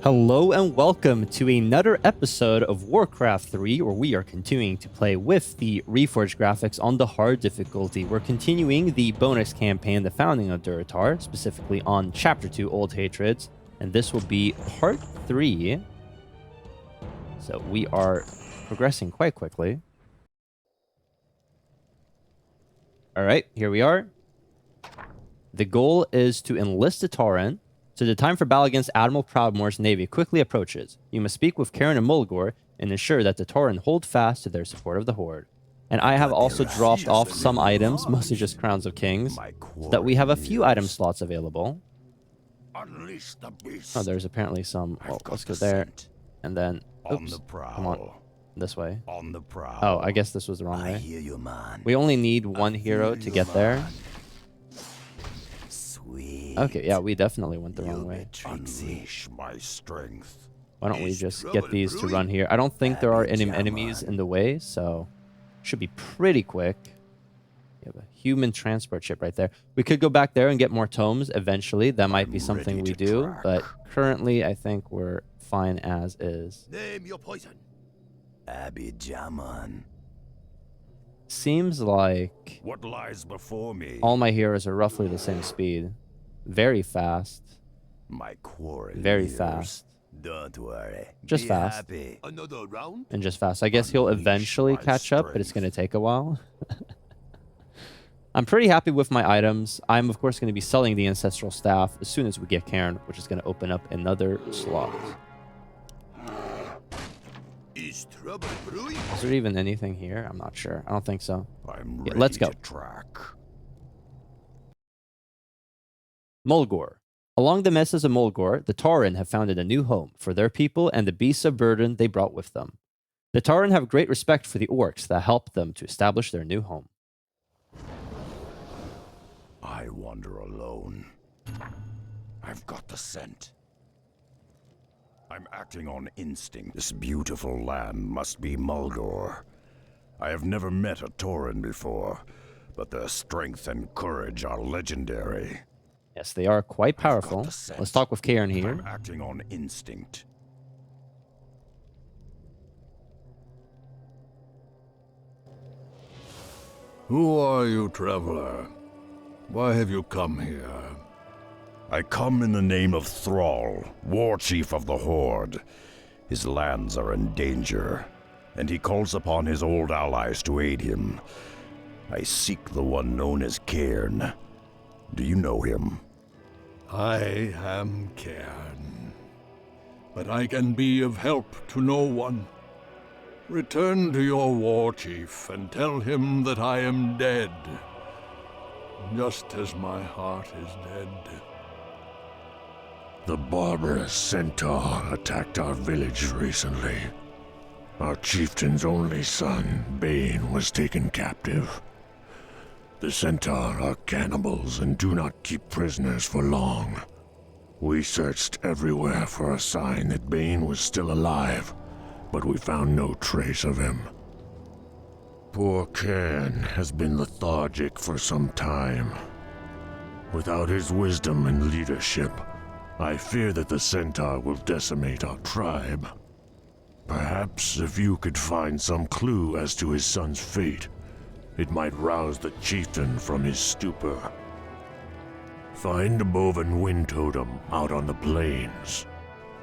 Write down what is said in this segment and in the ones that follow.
Hello and welcome to another episode of Warcraft 3, where we are continuing to play with the Reforged Graphics on the hard difficulty. We're continuing the bonus campaign, The Founding of Durotar, specifically on Chapter 2, Old Hatreds, and this will be Part 3. So we are progressing quite quickly. Alright, here we are. The goal is to enlist a Tauren. So the time for battle against Admiral Proudmoore's navy quickly approaches. You must speak with Karen and Mulgore and ensure that the Tauren hold fast to their support of the Horde. And I have also dropped off some items, mostly just Crowns of Kings, so that we have a few item slots available. Oh, there's apparently some. Well, let's go there. And then, oops, come on, this way. Oh, I guess this was the wrong way. We only need one hero to get there. Okay, yeah, we definitely went the wrong way. Unleash my strength. Why don't we just get these to run here? I don't think there are any enemies in the way, so should be pretty quick. We have a human transport ship right there. We could go back there and get more tomes eventually. That might be something we do, but currently I think we're fine as is. Name your poison. Abijaman. Seems like What lies before me? all my heroes are roughly the same speed. Very fast. My quarry. Very years. fast. Don't worry. Just Be fast. Happy. Another round? And just fast. I guess he'll eventually catch up, but it's going to take a while. I'm pretty happy with my items. I'm, of course, going to be selling the Ancestral Staff as soon as we get Cairn, which is going to open up another slot. Is trouble brewing? Is there even anything here? I'm not sure. I don't think so. I'm Yeah, ready let's go. to track. Mulgore. Along the mesas of Mulgore, the Tauren have founded a new home for their people and the beasts of burden they brought with them. The Tauren have great respect for the orcs that helped them to establish their new home. I wander alone. I've got the scent. I'm acting on instinct. This beautiful land must be Mulgore. I have never met a Tauren before, but their strength and courage are legendary. Yes, they are quite powerful. Let's talk with Cairn here. I'm acting on instinct. Who are you, traveler? Why have you come here? I come in the name of Thrall, war chief of the Horde. His lands are in danger, and he calls upon his old allies to aid him. I seek the one known as Cairn. Do you know him? I am Cairn, but I can be of help to no one. Return to your war chief and tell him that I am dead, just as my heart is dead. The barbarous centaur attacked our village recently. Our chieftain's only son, Bane, was taken captive. The centaur are cannibals and do not keep prisoners for long. We searched everywhere for a sign that Bane was still alive, but we found no trace of him. Poor Cairn has been lethargic for some time. Without his wisdom and leadership, I fear that the centaur will decimate our tribe. Perhaps if you could find some clue as to his son's fate, it might rouse the chieftain from his stupor. Find a Boven wind totem out on the plains.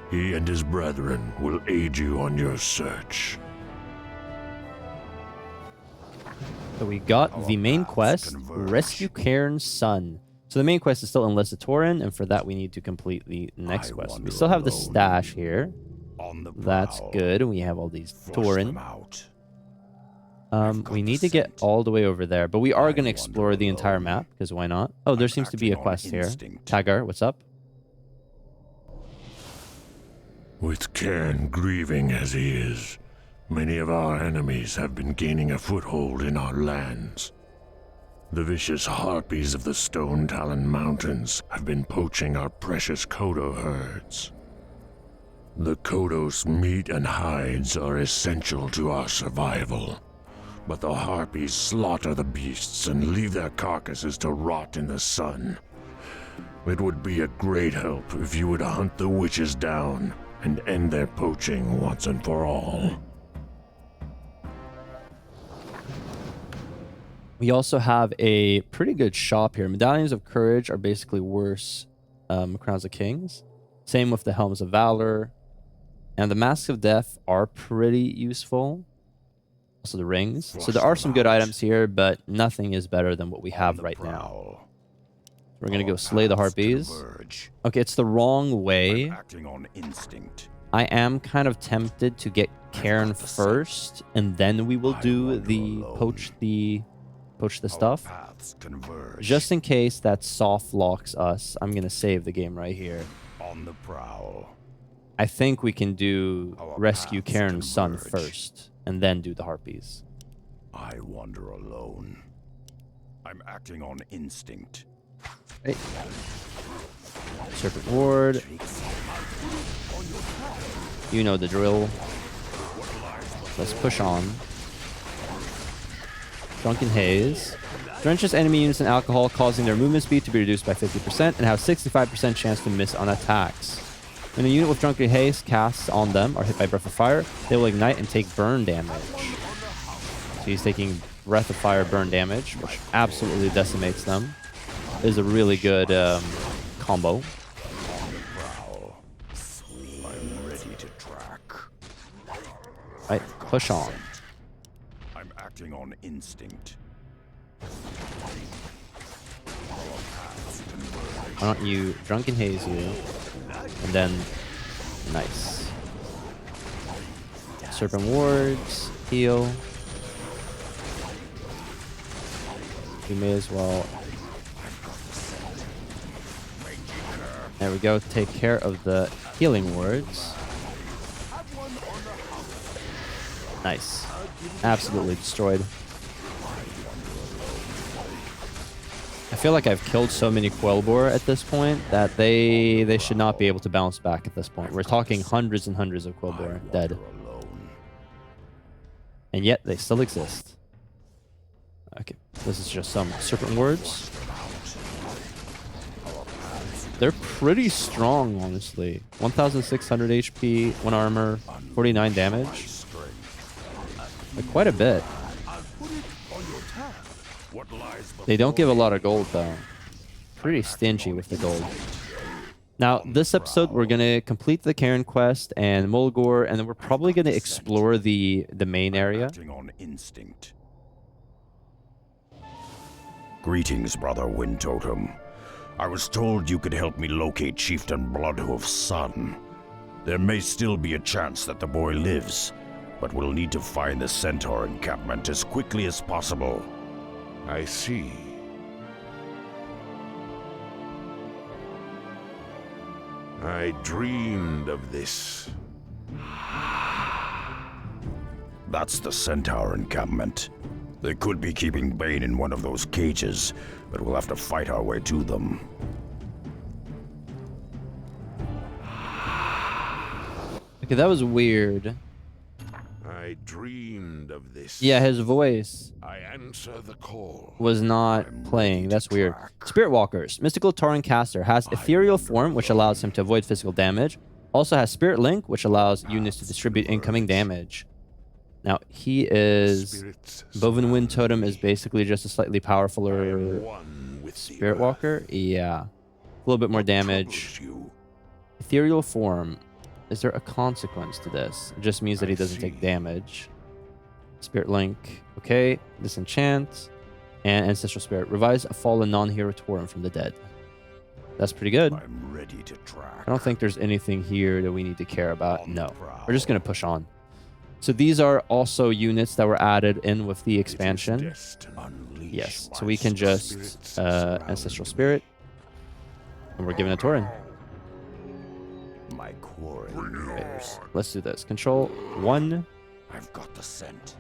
He and his brethren will aid you on your search. So we got the main quest, Rescue Cairn's Son. So the main quest is still enlist a Tauren, and for that we need to complete the next quest. We still have the stash here. That's good. We have all these Tauren. We need to get all the way over there, but we are going to explore the entire map, because why not? Oh, there seems to be a quest here. Tagar, what's up? With Cairn grieving as he is, many of our enemies have been gaining a foothold in our lands. The vicious harpies of the Stone Talon Mountains have been poaching our precious Kodo herds. The Kodos' meat and hides are essential to our survival. But the harpies slaughter the beasts and leave their carcasses to rot in the sun. It would be a great help if you would hunt the witches down and end their poaching once and for all. We also have a pretty good shop here. Medallions of Courage are basically worse Crowns of Kings. Same with the Helms of Valor. And the Masks of Death are pretty useful. Also the rings. So there are some good items here, but nothing is better than what we have right now. We're going to go slay the harpies. Okay, it's the wrong way. Acting on instinct. I am kind of tempted to get Cairn first, and then we will do the poach the stuff. Just in case that soft locks us, I'm going to save the game right here. On the prowl. I think we can do rescue Cairn's son first, and then do the harpies. I wander alone. I'm acting on instinct. Right. Serpent Ward. You know the drill. Let's push on. Drunken Haze. Drenches enemy units in alcohol, causing their movement speed to be reduced by 50% and have 65% chance to miss on attacks. When a unit with Drunken Haze casts on them or hit by Breath of Fire, they will ignite and take burn damage. So he's taking Breath of Fire burn damage, which absolutely decimates them. It is a really good combo. I'm ready to track. Right, push on. I'm acting on instinct. Why don't you Drunken Haze you, and then nice. Serpent Wards, heal. We may as well. There we go. Take care of the healing wards. Nice. Absolutely destroyed. I feel like I've killed so many Quelbor at this point that they should not be able to bounce back at this point. We're talking hundreds and hundreds of Quelbor dead. And yet they still exist. Okay, this is just some Serpent Wards. They're pretty strong, honestly. 1,600 HP, 1 armor, 49 damage. Like quite a bit. They don't give a lot of gold, though. Pretty stingy with the gold. Now, this episode, we're going to complete the Cairn quest and Mulgore, and then we're probably going to explore the main area. Greetings, Brother Wind Totem. I was told you could help me locate Chieftain Bloodhoof's son. There may still be a chance that the boy lives, but we'll need to find the Centaur encampment as quickly as possible. I see. I dreamed of this. That's the Centaur encampment. They could be keeping Bane in one of those cages, but we'll have to fight our way to them. Okay, that was weird. I dreamed of this. Yeah, his voice I answer the call. was not playing. That's weird. Spirit Walkers. Mystical Tauren Caster has ethereal form, which allows him to avoid physical damage. Also has Spirit Link, which allows units to distribute incoming damage. Now, he is... Boven Wind Totem is basically just a slightly powerfuler Spirit Walker. Yeah. A little bit more damage. Ethereal form. Is there a consequence to this? It just means that he doesn't take damage. Spirit Link. Okay. Disenchant. And Ancestral Spirit. Revives a fallen non-hero Tauren from the dead. That's pretty good. I'm ready to track. I don't think there's anything here that we need to care about. No. We're just going to push on. So these are also units that were added in with the expansion. Yes. So we can just Ancestral Spirit. And we're given a Tauren. My quarry nears. Let's do this. Control 1. I've got the scent.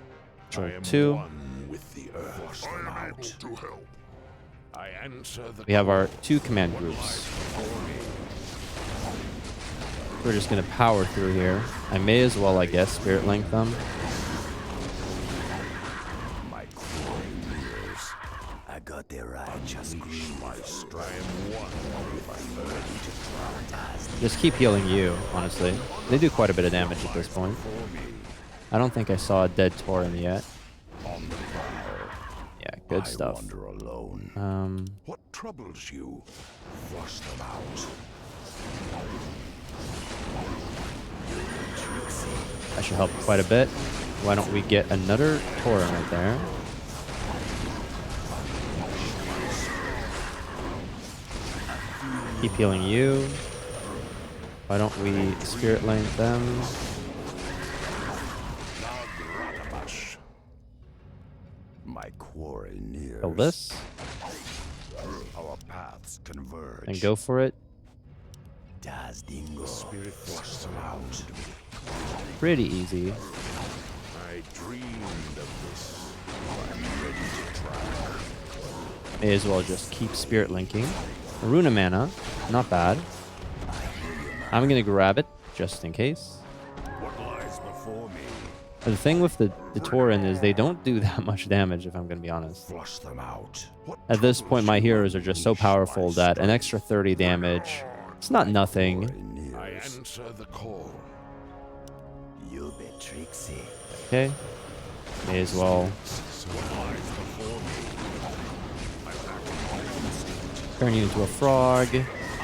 Control 2. With the earth. I answer the We have our 2 command groups. We're just going to power through here. I may as well, I guess, Spirit Link them. My quarry nears. I got their eye just green. My stride one with my ability to track. Just keep healing you, honestly. They do quite a bit of damage at this point. I don't think I saw a dead Tauren yet. Yeah, good stuff. Wander alone. What troubles you? Flush them out. That should help quite a bit. Why don't we get another Tauren right there? Keep healing you. Why don't we Spirit Link them? My quarry nears. Kill this. Our paths converge. And go for it. Das Dingo. Spirit flush them out. Pretty easy. I dreamed of this. I'm ready to try. May as well just keep Spirit Linking. Runa Mana. Not bad. I'm going to grab it just in case. What lies before me? The thing with the Tauren is they don't do that much damage, if I'm going to be honest. Flush them out. What At this point, my heroes are just so powerful that an extra 30 damage, it's not nothing. I answer the call. You be tricksy. Okay. May as well turn you into a frog.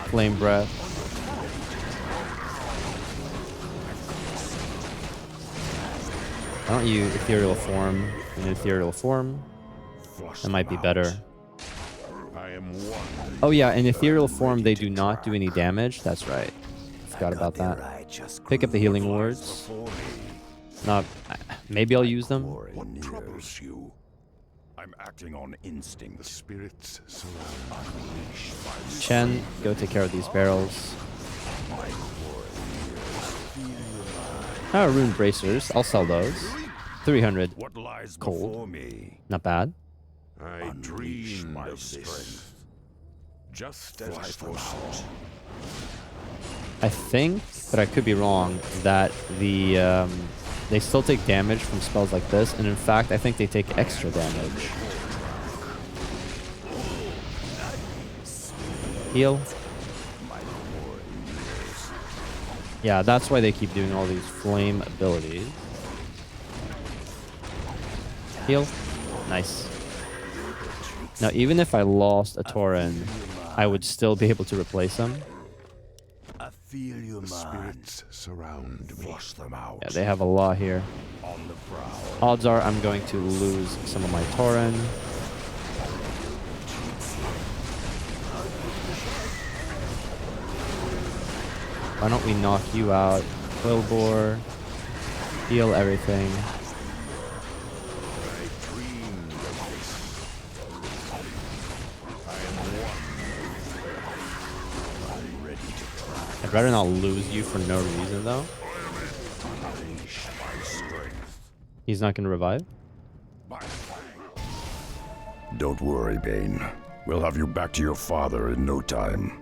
Flame Breath. Why don't you Ethereal Form in Ethereal Form? That might be better. I am one. Oh yeah, in Ethereal Form they do not do any damage. That's right. Forgot about that. Pick up the Healing Wards. Not. Maybe I'll use them. What troubles you? I'm acting on instinct. The spirits surround. Chen, go take care of these barrels. Rune Bracers. I'll sell those. 300. What lies Cold. before me? Not bad. I dreamed of this. Just as I foresaw. I think, but I could be wrong, that the they still take damage from spells like this, and in fact, I think they take extra damage. Heal. Yeah, that's why they keep doing all these flame abilities. Heal. Nice. Now, even if I lost a Tauren, I would still be able to replace him. I feel you, man. Spirits surround me. Flush them out. Yeah, they have a lot here. On the prowl. Odds are I'm going to lose some of my Tauren. Why don't we knock you out? Quillbore. Heal everything. I'd rather not lose you for no reason, though. He's not going to revive? Don't worry, Bane. We'll have you back to your father in no time.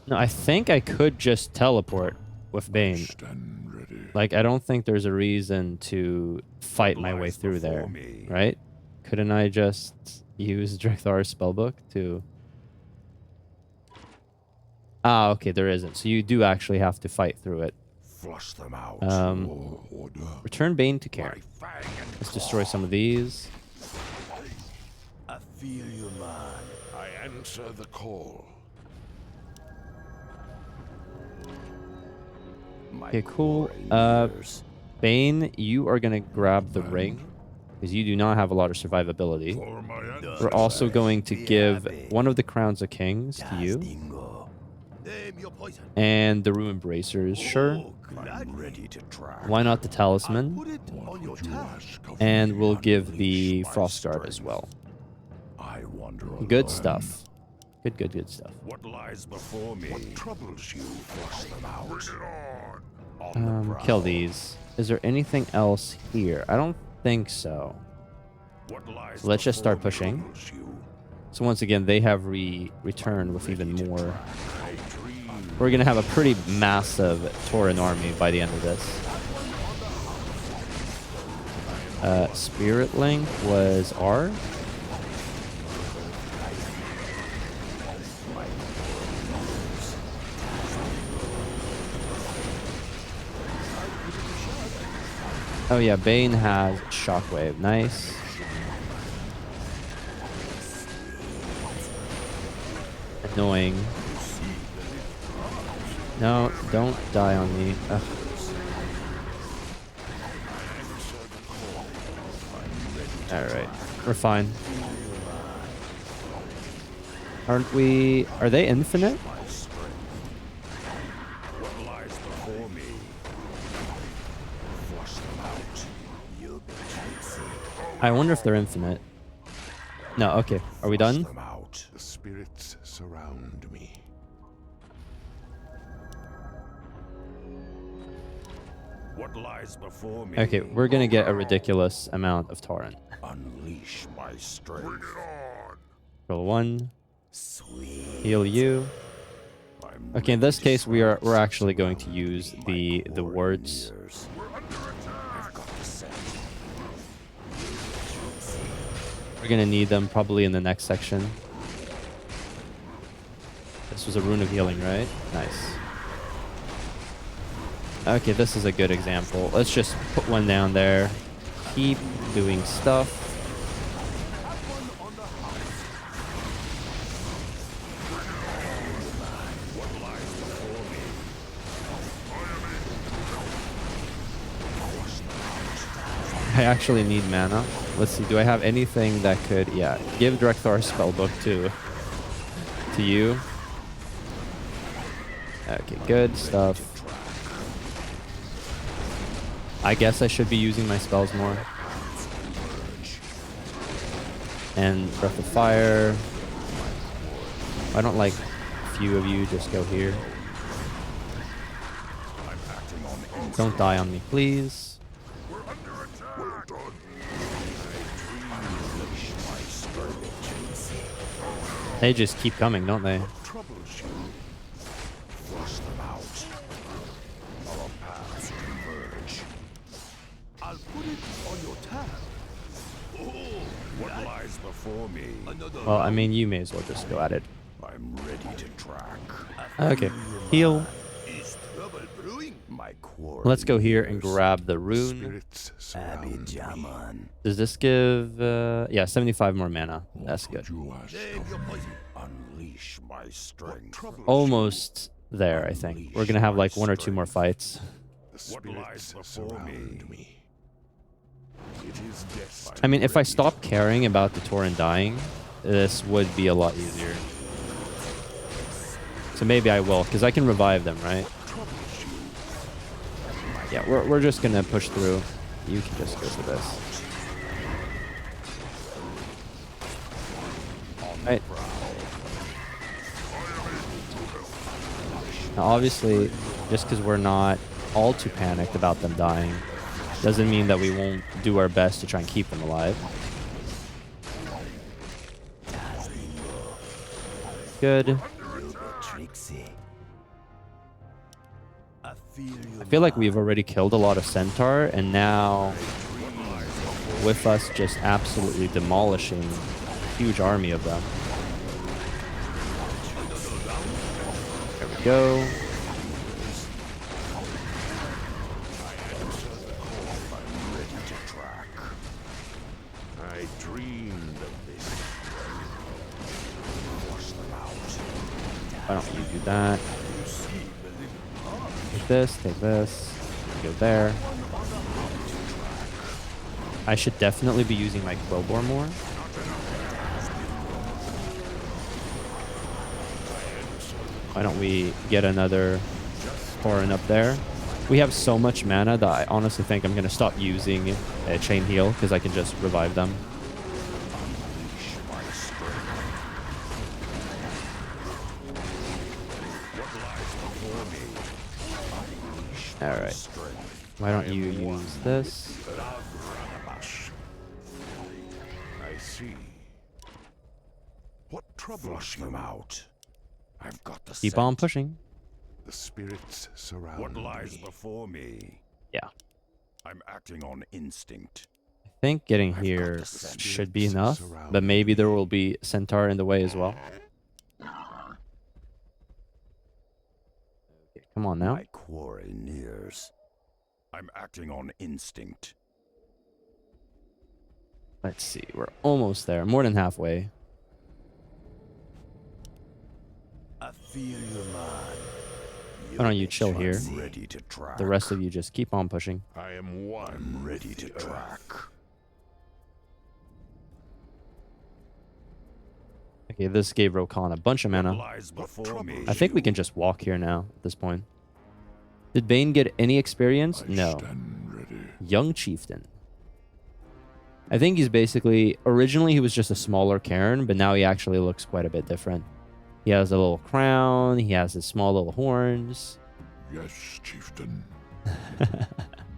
No, I think I could just teleport with Bane. Like, I don't think there's a reason to fight my way through there, right? Couldn't I just use Drek'Thar's spellbook to... Ah, okay, there isn't. So you do actually have to fight through it. Flush them out. Return Bane to care. Let's destroy some of these. I feel you, man. I answer the call. Okay, cool. Bane, you are gonna grab the ring because you do not have a lot of survivability. We're also going to give one of the crowns of kings to you. And the Ruin Bracers, sure. I'm ready to try. Why not the Talisman? And we'll give the Frost Guard as well. I wander Good stuff. Good stuff. What lies before me? What troubles you? Flush them out. Kill these. Is there anything else here? I don't think so. So let's just start pushing. So once again, they have returned with even more. We're going to have a pretty massive Tauren army by the end of this. Spirit Link was R. Oh yeah, Bane has Shockwave. Nice. Annoying. No, don't die on me. Ugh. Alright, we're fine. Aren't we... Are they infinite? What lies before me? Flush them out. You'll be tricksy. I wonder if they're infinite. No, okay. Are we Flush done? them out. The spirits surround me. What lies before me? Okay, we're gonna get a ridiculous amount of Torrent. Unleash my strength. Roll 1. Sweet. Heal you. I'm Okay, in this case, we're actually going to use the words. years. I've got the scent. We're gonna need them probably in the next section. This was a rune of healing, right? Nice. Okay, this is a good example. Let's just put one down there. Keep doing stuff. I actually need mana. Let's see, do I have anything that could... Yeah, give Durotar spellbook to you. Okay, good stuff. I guess I should be using my spells more. And Breath of Fire. Why don't like a few of you just go here? Don't die on me, please. They just keep coming, don't they? Flush them out. Our paths converge. I'll put it on your tab. What lies before me? Well, I mean, you may as well just go at it. I'm ready to track. Okay, heal. Is trouble brewing? My quarry. Let's go here and grab the rune. Spirits surround me. Does this give... yeah, 75 more mana. That's good. You ask of me. Unleash my strength. Almost there, I think. We're gonna have like 1 or 2 more fights. The What lies spirits before surround me? me. It is destined. I mean, if I stop caring about the Tauren dying, this would be a lot easier. So maybe I will, because I can revive them, right? Yeah, we're just gonna push through. You can just go for this. Right. Now, obviously, just because we're not all too panicked about them dying, doesn't mean that we won't do our best to try and keep them alive. Good. I feel like we've already killed a lot of Centaur, and now, with us just absolutely demolishing a huge army of them. There we go. I dreamed of this. Flush them out. Why don't you do that? Take this, go there. I should definitely be using my Quillbore more. Why don't we get another Tauren up there? We have so much mana that I honestly think I'm going to stop using a Chain Heal because I can just revive them. Alright. Why don't you use this? I see. What trouble? Flush them out. I've got the Keep scent. on pushing. The spirits surround What lies me. before me? Yeah. I'm acting on instinct. I think getting I've got here the scent. should be enough, Surround but maybe there will be Centaur in the way as well. Okay, come on now. My quarry nears. I'm acting on instinct. Let's see. We're almost there. More than halfway. I feel you, man. Why don't you chill here? I'm ready to track. The rest of you just keep on pushing. I am one. I'm ready to track. Okay, this gave Rokan a bunch of mana. Lies before me. I think we can just walk here now at this point. Did Bane get any experience? I No. stand ready. Young Chieftain. I think he's basically... Originally, he was just a smaller cairn, but now he actually looks quite a bit different. He has a little crown. He has his small little horns. Yes, chieftain.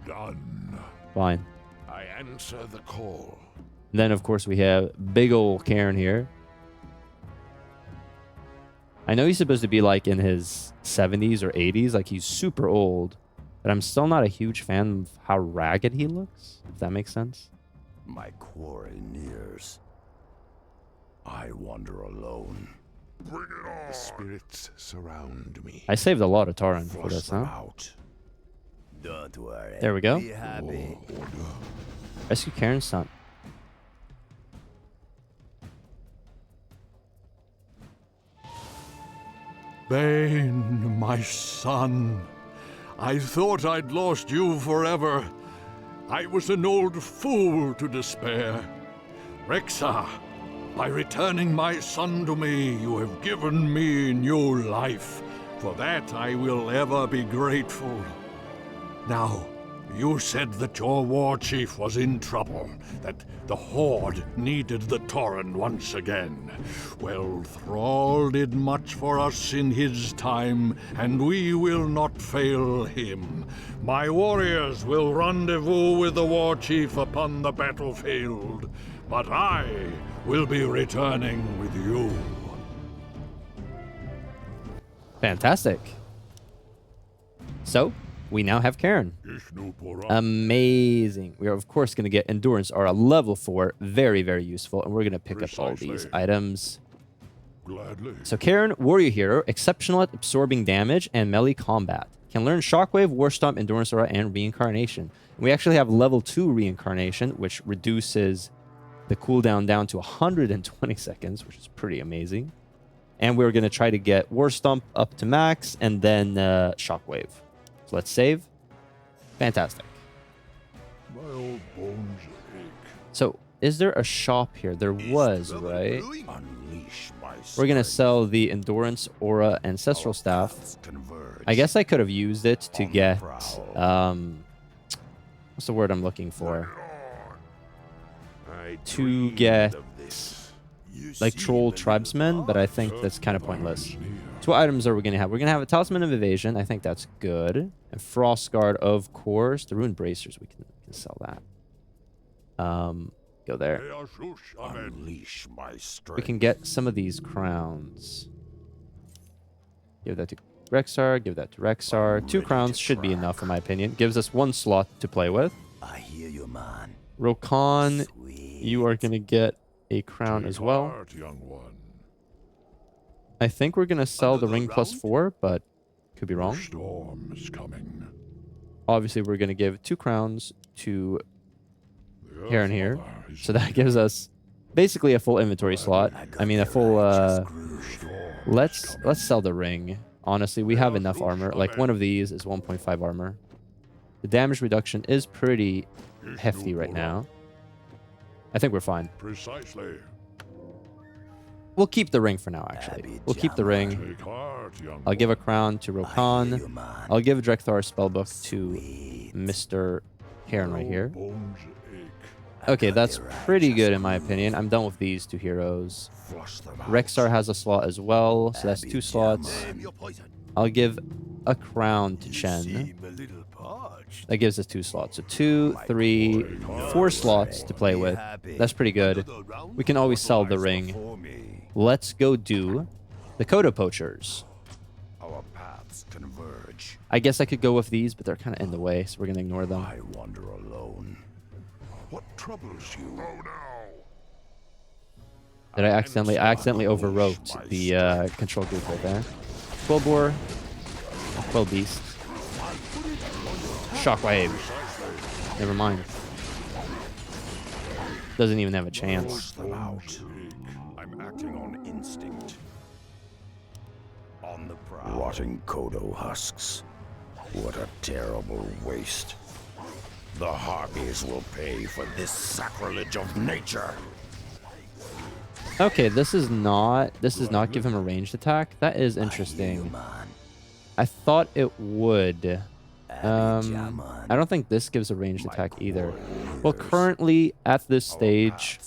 Done. Fine. I answer the call. Then, of course, we have big old cairn here. I know he's supposed to be like in his 70s or 80s. Like, he's super old. But I'm still not a huge fan of how ragged he looks, if that makes sense. My quarry nears. I wander alone. Bring it on. The spirits surround me. I saved a lot of Tauren for Force this, them huh? out. Don't worry. There we go. Be happy. Rescue Cairn's son. Bane, my son. I thought I'd lost you forever. I was an old fool to despair. Rexxar, by returning my son to me, you have given me new life. For that I will ever be grateful. Now, you said that your war chief was in trouble, that the Horde needed the Tauren once again. Well, Thrall did much for us in his time, and we will not fail him. My warriors will rendezvous with the war chief upon the battlefield, but I will be returning with you. Fantastic. So, we now have Cairn. Amazing. We are, of course, going to get Endurance Aura level 4. Very, very useful. And we're going to pick up all these items. Gladly. So, Cairn, Warrior Hero, exceptional at absorbing damage and melee combat. Can learn Shockwave, War Stomp, Endurance Aura, and Reincarnation. We actually have level 2 Reincarnation, which reduces the cooldown down to 120 seconds, which is pretty amazing. And we're going to try to get War Stomp up to max, and then Shockwave. So let's save. Fantastic. My old bones ache. So, is there a shop here? There was, right? Unleash my We're going to strength. sell the Endurance Aura Ancestral Staff. Paths converge. I guess I could have used it to On the get... prowl. what's the word I'm looking for? I To dreamed get... of this. You like seem Troll a little Tribesmen, but I think that's kind of pointless. So what items are we going to have? We're going to have a Talisman of Evasion. I think that's good. And Frost Guard, of course. The Ruined Bracers, we can sell that. Go there. Unleash my strength. We can get some of these crowns. Give that to Rexxar. Give that to Rexxar. 2 crowns should be enough, in my opinion. Gives us 1 slot to play with. I hear you, man. Rokan, Sweet. you are going to get a crown as well. Heart, young one. I think we're going to sell the Another ring plus round? 4, but could be The wrong. storm is coming. Obviously, we're going to give 2 crowns to The here and here. Earthmother is So that gives us basically a full inventory slot. I mean, a full... Let's sell the ring. Honestly, we have enough armor. Like, one of these is 1.5 armor. The damage reduction is pretty hefty right now. I think we're fine. Precisely. We'll keep the ring for now, actually. We'll keep the ring. Take heart, young I'll give a one. crown to I hear you, Rokan. man. I'll give Drekthar spellbook to Sweet. Mr. Cairn right here. Bones ache. Okay, got that's the pretty good righteous in my groove. opinion. I'm done with these 2 heroes. Flush them out. Rexxar has a slot as well, so that's Abby 2 slots. Jammer. I'll give a crown to You Chen. seem a little parched. That gives us 2 slots. So 2, 3, 4 slots to play Be with. happy. That's pretty good. Another round? We can always What sell the lies ring. before me? Let's go do the Kodo Poachers. Our paths converge. I guess I could go with these, but they're kind of in the way, so we're going to ignore them. I wander alone. What troubles you? Oh no. Did I accidentally overwrote the control group right there. Quillbore. Quill Beast. Shockwave. Never mind. Doesn't even have a chance. Force them out. I'm acting on instinct. On the prowl. Rotting Kodo husks. What a terrible waste. The Harpies will pay for this sacrilege of nature. Okay, this does not give him a ranged attack. That is interesting. I thought it would. I don't think this gives a ranged attack either. Well, currently at this stage,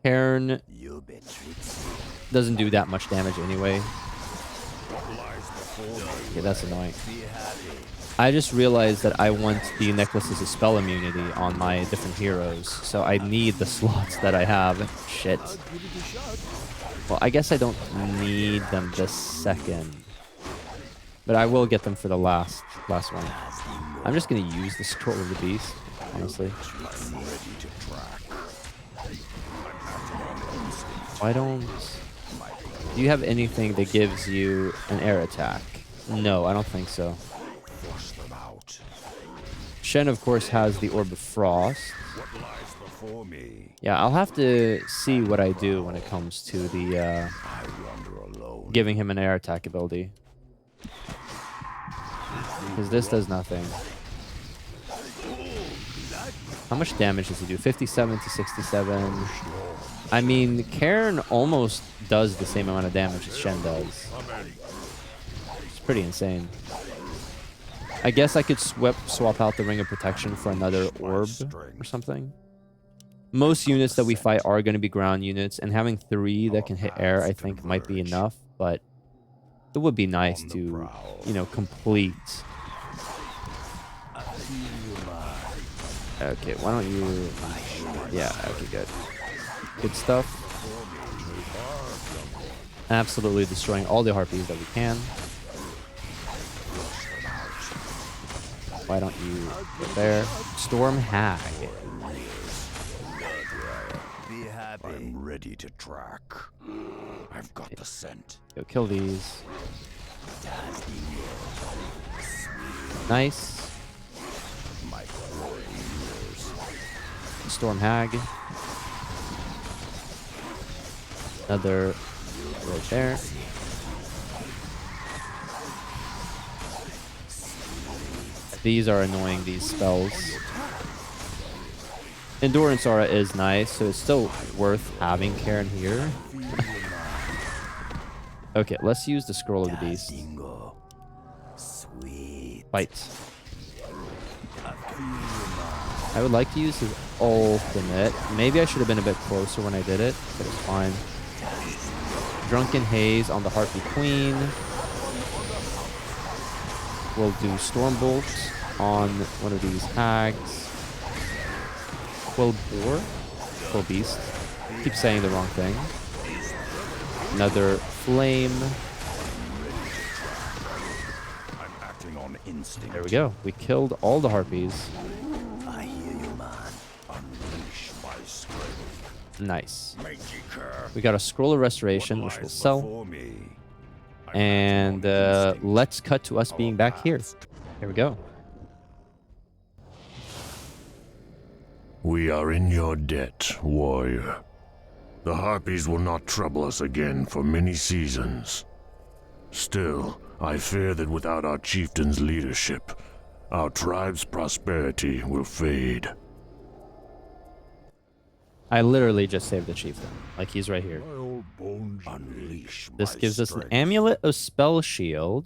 Cairn doesn't do that much damage anyway. Okay, that's annoying. I just realized that I want the necklaces of spell immunity on my different heroes, so I need the slots that I have. Shit. Well, I guess I don't need them this second, but I will get them for the last one. I'm just gonna use the Scroll of the Beast, honestly. Why don't... Do you have anything that gives you an air attack? No, I don't think so. Shen, of course, has the Orb of Frost. Yeah, I'll have to see what I do when it comes to the giving him an air attack ability. Because this does nothing. How much damage does he do? 57 to 67. I mean, Cairn almost does the same amount of damage as Shen does. It's pretty insane. I guess I could swap out the Ring of Protection for another orb or something. Most units that we fight are going to be ground units, and having 3 that can hit air, I think, might be enough, but it would be nice to, you know, complete. Okay, why don't you... Yeah, okay, good. Good stuff. Absolutely destroying all the Harpies that we can. Why don't you get there? Storm Hag. I'm ready to track. I've got the scent. Go kill these. Nice. Storm Hag. Another right there. These are annoying, these spells. Endurance Aura is nice, so it's still worth having Cairn here. Okay, let's use the Scroll of the Beast. Fight. I would like to use his ultimate. Maybe I should have been a bit closer when I did it, but it's fine. Drunken Haze on the Harpy Queen. We'll do Stormbolt on one of these hags. Quill Boar? Quill Beast. Keep saying the wrong thing. Another Flame. I'm acting on instinct. There we go. We killed all the Harpies. I hear you, man. Unleash my strength. Nice. We got a Scroll of Restoration, which we'll sell. And let's cut to us being back here. Here we go. We are in your debt, warrior. The Harpies will not trouble us again for many seasons. Still, I fear that without our chieftain's leadership, our tribe's prosperity will fade. I literally just saved the chieftain. Like, he's right here. Unleash This my gives us an strength. Amulet of Spell Shield,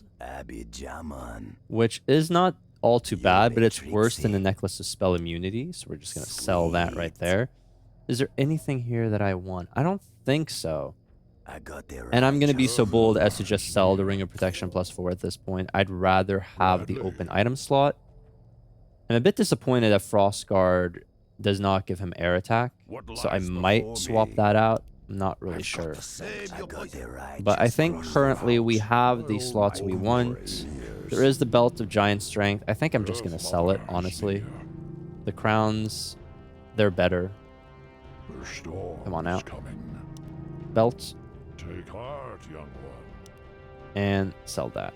which is not all too bad, but it's worse than the Necklace of Spell Immunity, so we're just going to sell that right there. Is there anything here that I want? I don't think so. And I'm going to be so bold as to just sell the Ring of Protection +4 at this point. I'd rather have the open item slot. I'm a bit disappointed that Frostguard does not give him air attack, so I might swap that out. I'm not really sure. But I think currently we have the slots we want. There is the Belt of Giant Strength. I think I'm just going to sell it, honestly. The crowns, they're better. Come on out. Belt. Take heart, young one. And sell that.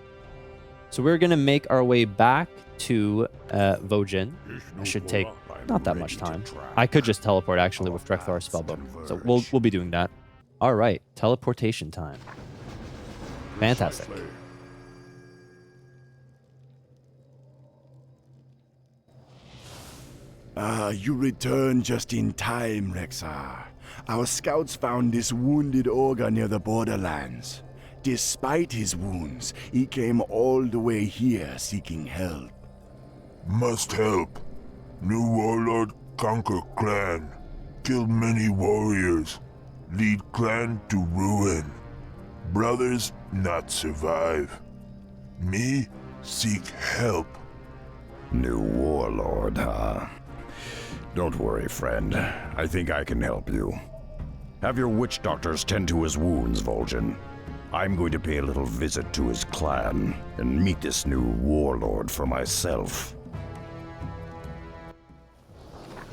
So we're going to make our way back to Vojin. I should take not that much time. I could just teleport actually with Drekthar spellbook. So we'll be doing that. All right, teleportation time. Fantastic. You returned just in time, Rexar. Our scouts found this wounded ogre near the borderlands. Despite his wounds, he came all the way here seeking help. Must help. New warlord conquer clan. Kill many warriors. Lead clan to ruin. Brothers not survive. Me seek help. New warlord, huh? Don't worry, friend. I think I can help you. Have your witch doctors tend to his wounds, Vol'jin. I'm going to pay a little visit to his clan and meet this new warlord for myself.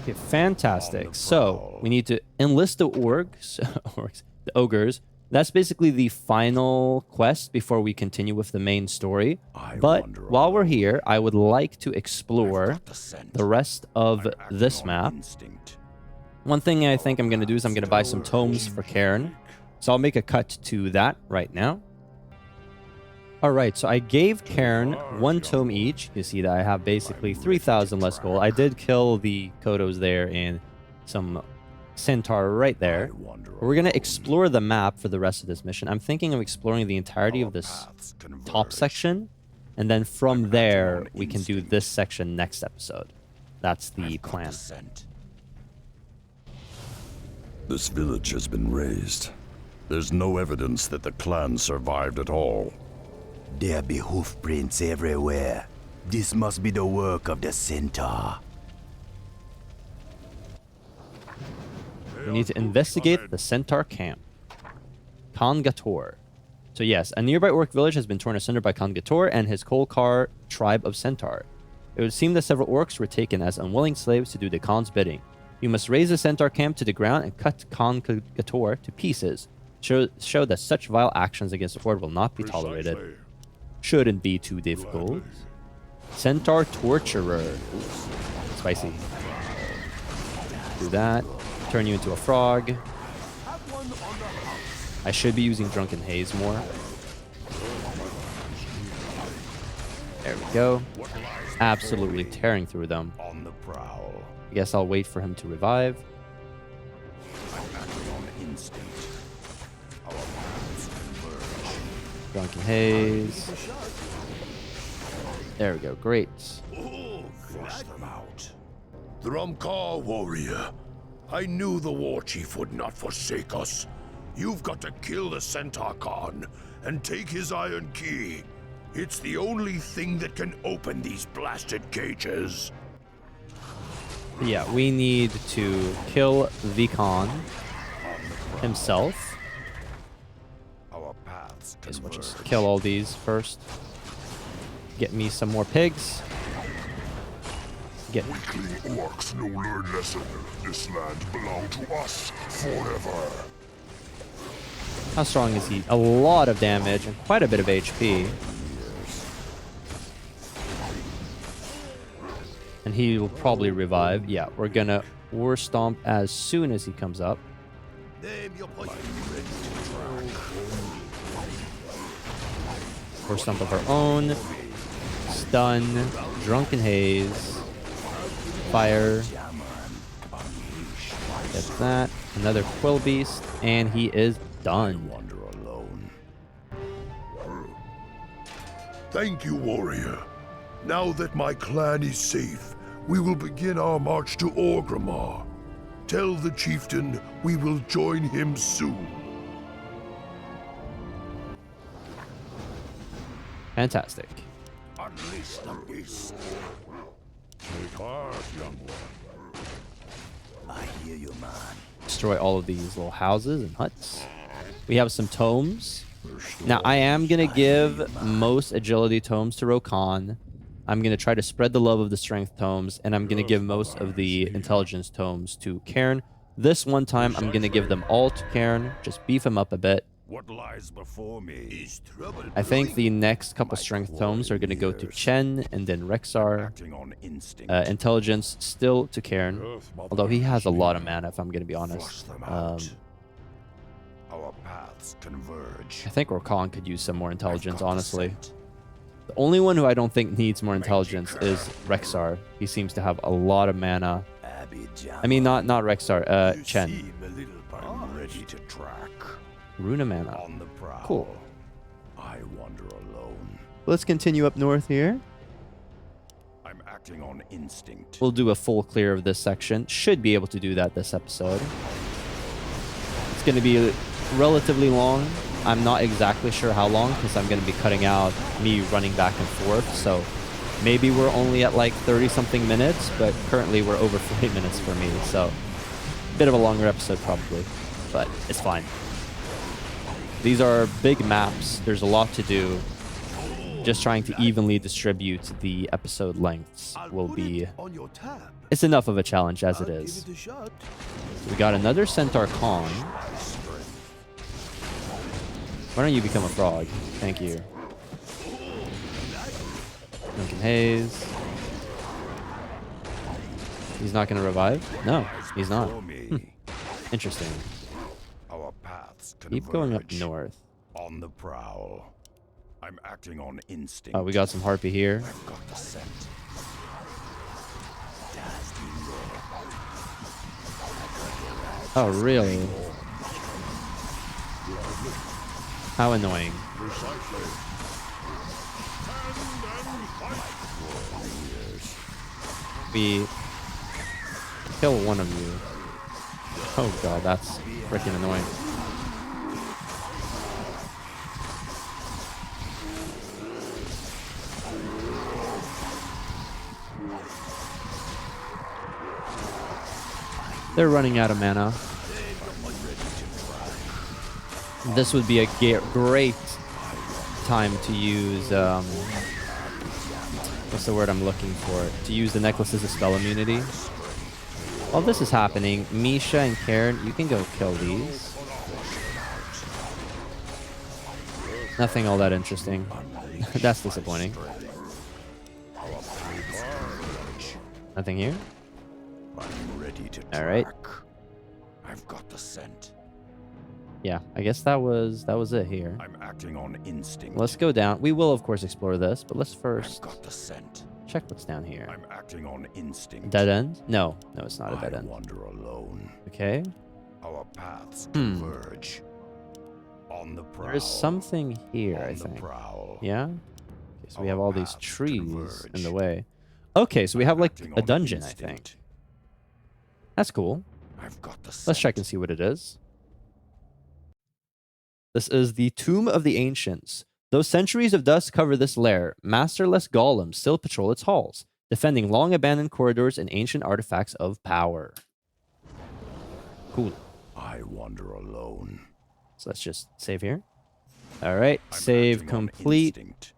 Okay, fantastic. So we need to enlist the the ogres. That's basically the final quest before we continue with the main story. But while we're here, I would like to explore the rest of this map. One thing I think I'm going to do is I'm going to buy some tomes for Cairn. So I'll make a cut to that right now. All right, so I gave Cairn 1 tome each. You see that I have basically 3,000 less gold. I did kill the Kodos there and some Centaur right there. We're going to explore the map for the rest of this mission. I'm thinking of exploring the entirety of this top section. And then from there, we can do this section next episode. That's the plan. This village has been razed. There's no evidence that the clan survived at all. There be hoof prints everywhere. This must be the work of the Centaur. We need to investigate the Centaur camp. Kongator. So yes, a nearby orc village has been torn asunder by Kongator and his Kolkar tribe of Centaur. It would seem that several orcs were taken as unwilling slaves to do the Khan's bidding. You must raise the Centaur camp to the ground and cut Kongator to pieces. Show that such vile actions against the Horde will not be tolerated. Shouldn't be too difficult. Centaur Torturer. Ooh, spicy. Do that. Turn you into a frog. I should be using Drunken Haze more. There we go. Absolutely tearing through them. On the prowl. I guess I'll wait for him to revive. Drunken Haze. There we go. Great. Flush them out. Thrumkar warrior. I knew the war chief would not forsake us. You've got to kill the Centaur Khan and take his iron key. It's the only thing that can open these blasted cages. Yeah, we need to kill the Khan himself. Guess we'll just kill all these first. Get me some more pigs. Get Weakling orcs no learn lesson. This land belong to us forever. How strong is he? A lot of damage and quite a bit of HP. And he will probably revive. Yeah, we're gonna War Stomp as soon as he comes up. War Stomp of our own. Stun. Drunken Haze. Fire. Get that. Another Quill Beast. And he is done. Thank you, warrior. Now that my clan is safe, we will begin our march to Orgrimmar. Tell the chieftain we will join him soon. Fantastic. Unleash the beast. Take heart, young one. I hear you, man. Destroy all of these little houses and huts. We have some tomes. Now, I am going to give most agility tomes to Rokan. I'm going to try to spread the love of the strength tomes, and I'm going to give most of the intelligence tomes to Cairn. This one time, I'm going to give them all to Cairn. Just beef him up a bit. What lies before me is trouble. I think the next couple strength tomes are going to go to Chen and then Rexar. Acting on instinct. Intelligence still to Cairn, although he has a lot of mana, if I'm going to be Flush honest. them out. Our paths converge. I think Orkan could use some more intelligence, I've got the honestly. scent. The only one who I don't think needs more intelligence is Rexar. He seems to have a lot of mana. I mean, not Rexar, Chen. I'm ready to track. Runa mana. On the prowl. Cool. I wander alone. Let's continue up north here. I'm acting on instinct. We'll do a full clear of this section. Should be able to do that this episode. It's going to be relatively long. I'm not exactly sure how long because I'm going to be cutting out me running back and forth. So maybe we're only at like 30-something minutes, but currently we're over 40 minutes for me. So a bit of a longer episode probably, but it's fine. These are big maps. There's a lot to do. Just trying to evenly distribute the episode lengths will be... It's enough of a challenge as it is. We got another Centaur Kong. Why don't you become a frog? Thank you. Duncan Hayes. He's not going to revive? No, he's not. Interesting. Our paths Keep going up converge. north. On the prowl. I'm acting on instinct. Oh, we got some Harpy here. I've got the scent. Oh, really? How annoying. We kill one of you. Oh god, that's freaking annoying. They're running out of mana. This would be a great time to use, what's the word I'm looking for? To use the necklaces of spell immunity. While this is happening, Misha and Karen, you can go kill these. Nothing all that interesting. That's disappointing. Nothing here? I'm ready to track. All right. I've got the scent. Yeah, I guess that was it here. I'm acting on instinct. Let's go down. We will, of course, explore this, but let's I've first got the scent. check what's down here. I'm acting on instinct. Dead end? No, it's not a dead I end. wander alone. Okay. Our paths converge. On the prowl. There is something here, I On the think. prowl. Yeah? Okay, so we have all these paths trees converge. in the way. Okay, so we have like Acting a on dungeon, I instinct. think. That's cool. I've got the scent. Let's check and see what it is. This is the Tomb of the Ancients. Though centuries of dust cover this lair, masterless golems still patrol its halls, defending long abandoned corridors and ancient artifacts of power. Cool. I wander alone. So let's just save here. All right, I'm save acting on complete. instinct.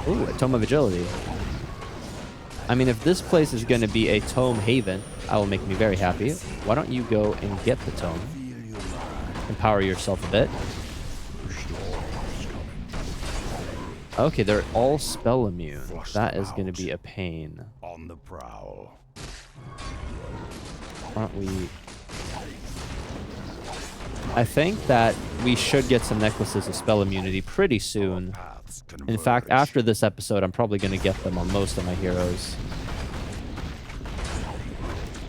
Ooh, a Tome of Agility. I mean, if this place is going to be a Tome Haven, that will make me very happy. Why don't you go and get the Tome? Empower yourself a bit. Okay, they're all spell immune. Flush That them is going to out. be a pain. On the prowl. Why don't we... I think that we should get some necklaces of spell immunity pretty soon. Paths In fact, converge. after this episode, I'm probably going to get them on most of my heroes.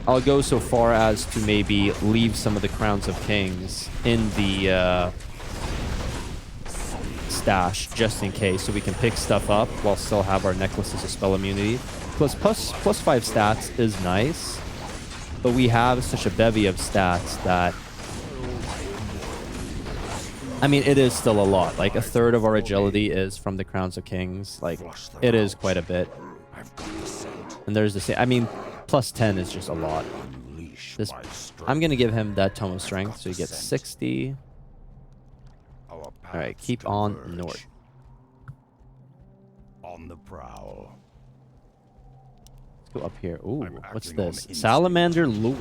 I'll go so far as to maybe leave some of the Crowns of Kings in the stash, just in case, so we can pick stuff up while still have our necklaces of spell immunity. Plus 5 stats is nice, but we have such a bevy of stats that... I mean, it is still a lot. Like, a third of our agility is from the Crowns of Kings. Like, it is quite a bit. I've got the scent. And there's the same... I mean, plus 10 is just a lot. Unleash This, my strength. I'm going to give him that Tome of Strength, so he gets 60. Our All right, paths keep on converge. north. On the prowl. Let's go up here. Ooh, I'm what's acting on this? instinct. Salamander Lord.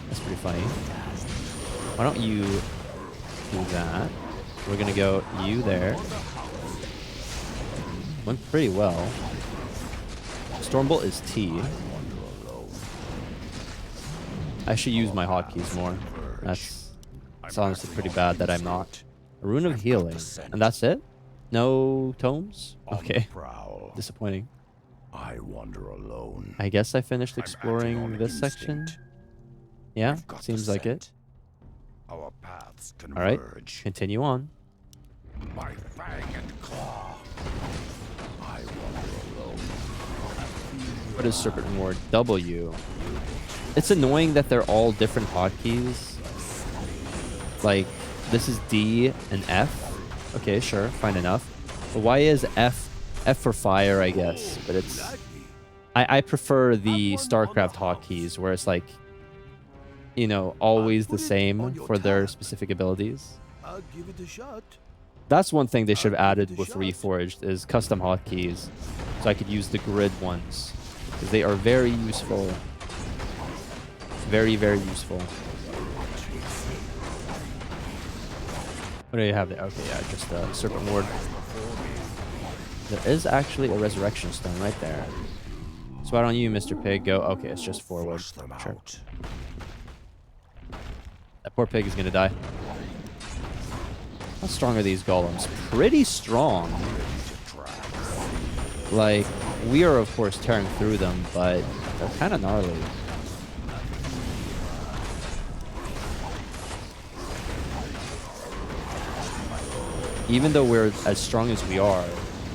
That's pretty funny. Why don't you do that. We're gonna go you there. Went pretty well. Stormbolt is T. I should use my hotkeys more. That's honestly pretty bad that I'm not. A rune of healing. And that's it? No tomes? Okay. Disappointing. I wander alone. I guess I finished I'm acting exploring on this section. instinct. Yeah, I've got the seems like it. scent. Our paths All right, converge. continue on. My fang and claw. I wander alone. What is Serpent Ward? W. It's annoying that they're all different hotkeys. Like, this is D and F. Okay, sure, fine enough. But why is F for fire, I guess? But it's... I prefer the StarCraft hotkeys, where it's like, you know, always the same for their specific abilities. I'll give it a shot. That's one thing they should have added with Reforged, is custom hotkeys. So I could use the grid ones. Because they are very useful. Very, very useful. What do you have there? Okay, yeah, just Serpent Ward. There is actually a Resurrection Stone right there. So why don't you, Mr. Pig, go? Okay, it's just forward. Sure. That poor pig is gonna die. How strong are these golems? Pretty strong. Like, we are of course tearing through them, but they're kind of gnarly. Even though we're as strong as we are,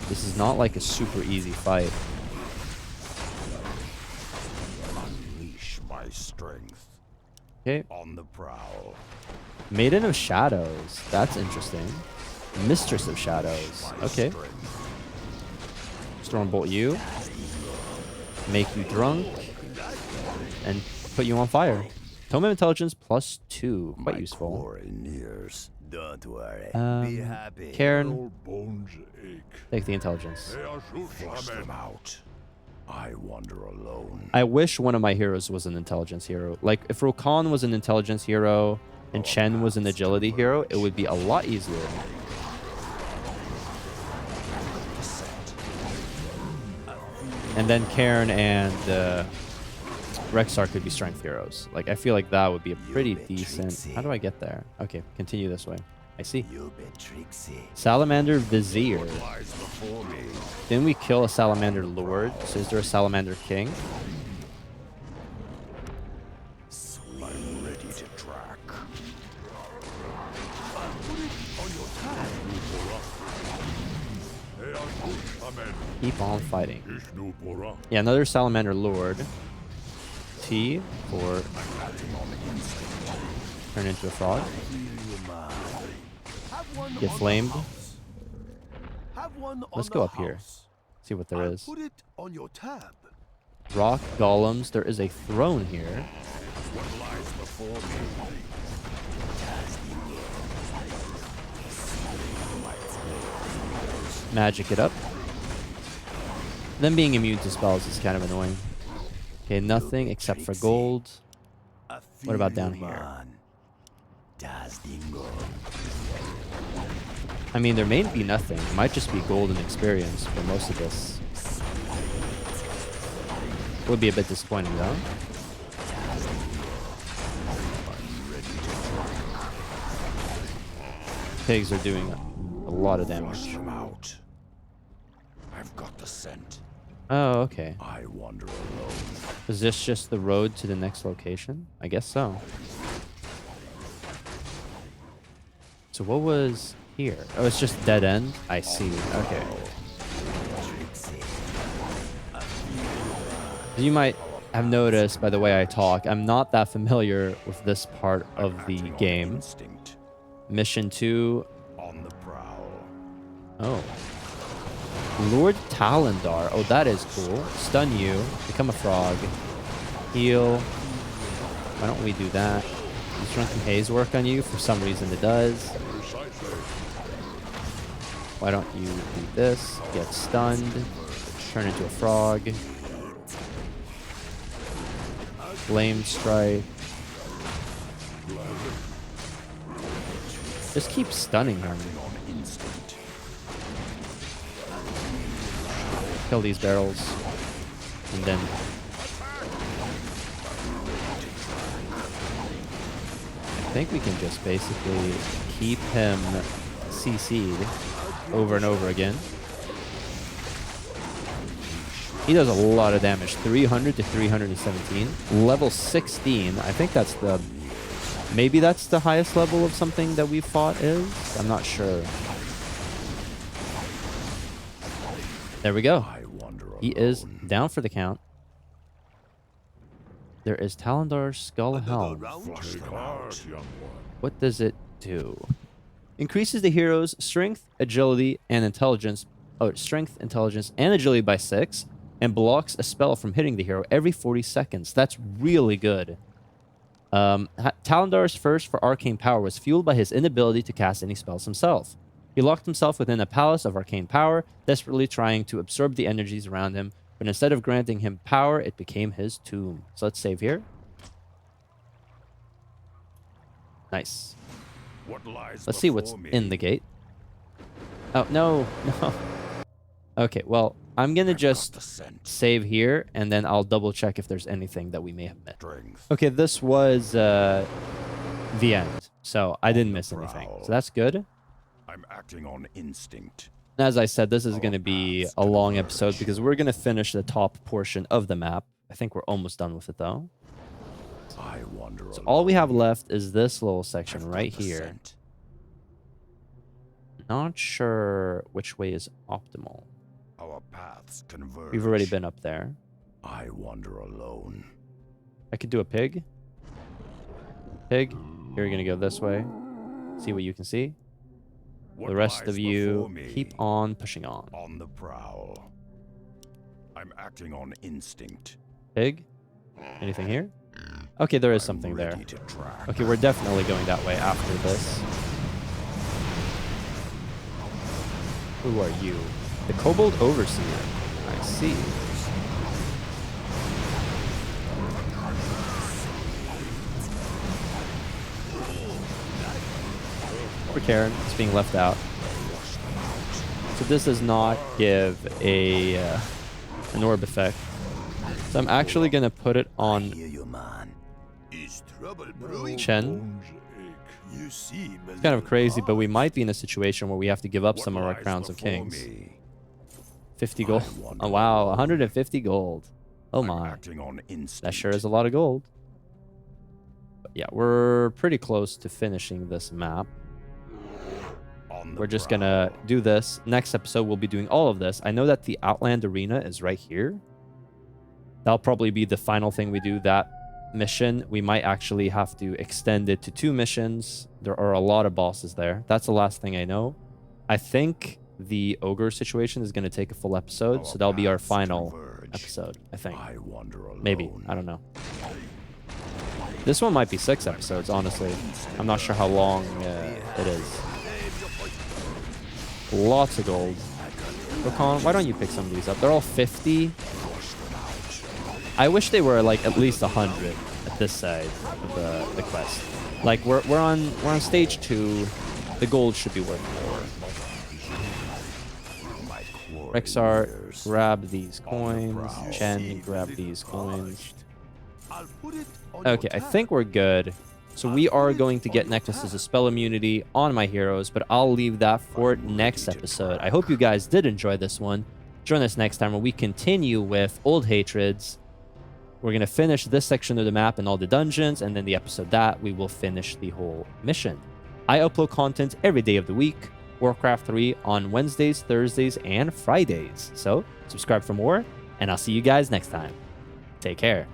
this is not like a super easy fight. Unleash my strength. Okay. On the prowl. Maiden of Shadows. That's interesting. Mistress of Shadows. Okay. Stormbolt you. Make you drunk. And put you on fire. Tome of Intelligence +2. Quite useful. Glory nears. Don't worry. Be happy. Karen, Old bones ache. take the Intelligence. They are Force them out. I wander alone. I wish one of my heroes was an Intelligence hero. Like, if Rokan was an Intelligence hero and Chen was an Agility hero, it would be a lot easier. And then Karen and Rexar could be strength heroes. Like, I feel like that would be a pretty decent... How do I get there? Okay, continue this way. I see. Salamander Vizier. Didn't we kill a Salamander Lord? So is there a Salamander King? I'm ready to track. Keep on fighting. Yeah, another Salamander Lord. T for turn into a frog. Get flamed. Let's go up here. See what there is. Put it on your tab. Rock golems. There is a throne here. Magic it up. Them being immune to spells is kind of annoying. Okay, nothing except for gold. What about down here? I mean, there may be nothing. It might just be golden experience for most of this. Would be a bit disappointing, though. Pigs are doing a lot of damage. I've got the scent. Oh, okay. I wander alone. Is this just the road to the next location? I guess so. So what was here? Oh, it's just dead end? I see. Okay. You might have noticed by the way I talk, I'm not that familiar with this part of the game. Mission 2. On the prowl. Oh. Lord Talendar. Oh, that is cool. Stun you. Become a frog. Heal. Why don't we do that? Does Drunken Haze work on you? For some reason it does. Why don't you do this? Get stunned. Turn into a frog. Flame Strike. Just keep stunning him. Acting on instinct. Kill these barrels. And then... I think we can just basically keep him CC'd over and over again. He does a lot of damage. 300 to 317. Level 16. I think that's the... Maybe that's the highest level of something that we've fought is? I'm not sure. There we go. He is down for the count. There is Talandar's Skull Helm. What does it do? Increases the hero's strength, agility, and intelligence. Oh, strength, intelligence, and agility by 6. And blocks a spell from hitting the hero every 40 seconds. That's really good. Talandar's thirst for arcane power was fueled by his inability to cast any spells himself. He locked himself within a palace of arcane power, desperately trying to absorb the energies around him, but instead of granting him power, it became his tomb. So let's save here. Nice. Let's see what's in the gate. Oh, no, no. Okay, well, I'm going to just save here, and then I'll double check if there's anything that we may have missed. Okay, this was the end, so I didn't miss anything. So that's good. I'm acting on instinct. As I said, this is going to be a long episode because we're going to finish the top portion of the map. I think we're almost done with it, though. So all we have left is this little section right here. Not sure which way is optimal. Our paths converge. We've already been up there. I wander alone. I could do a pig. Pig, you're going to go this way. See what you can see. The rest of you keep on pushing on. On the prowl. I'm acting on instinct. Pig, anything here? Okay, there is something there. Okay, we're definitely going that way after this. Who are you? The Kobold Overseer. I see. Poor Karen is being left out. So this does not give a an orb effect. So I'm actually going to put it on Chen. It's kind of crazy, but we might be in a situation where we have to give up some of our Crowns of Kings. 50 gold. Oh, wow. 150 gold. Oh, my. That sure is a lot of gold. But yeah, we're pretty close to finishing this map. We're just going to do this. Next episode, we'll be doing all of this. I know that the Outland Arena is right here. That'll probably be the final thing we do. That mission, we might actually have to extend it to 2 missions. There are a lot of bosses there. That's the last thing I know. I think the ogre situation is going to take a full episode, so that'll be our final episode, I think. Maybe. I don't know. This one might be 6 episodes, honestly. I'm not sure how long it is. Lots of gold. Rokon, why don't you pick some of these up? They're all 50. I wish they were like at least 100 at this side of the quest. Like we're on stage 2. The gold should be worth more. Rexar, grab these coins. Chen, grab these coins. Okay, I think we're good. So we are going to get necklaces of spell immunity on my heroes, but I'll leave that for next episode. I hope you guys did enjoy this one. Join us next time when we continue with Old Hatreds. We're going to finish this section of the map and all the dungeons, and then the episode that we will finish the whole mission. I upload content every day of the week, Warcraft 3 on Wednesdays, Thursdays, and Fridays. So subscribe for more, and I'll see you guys next time. Take care.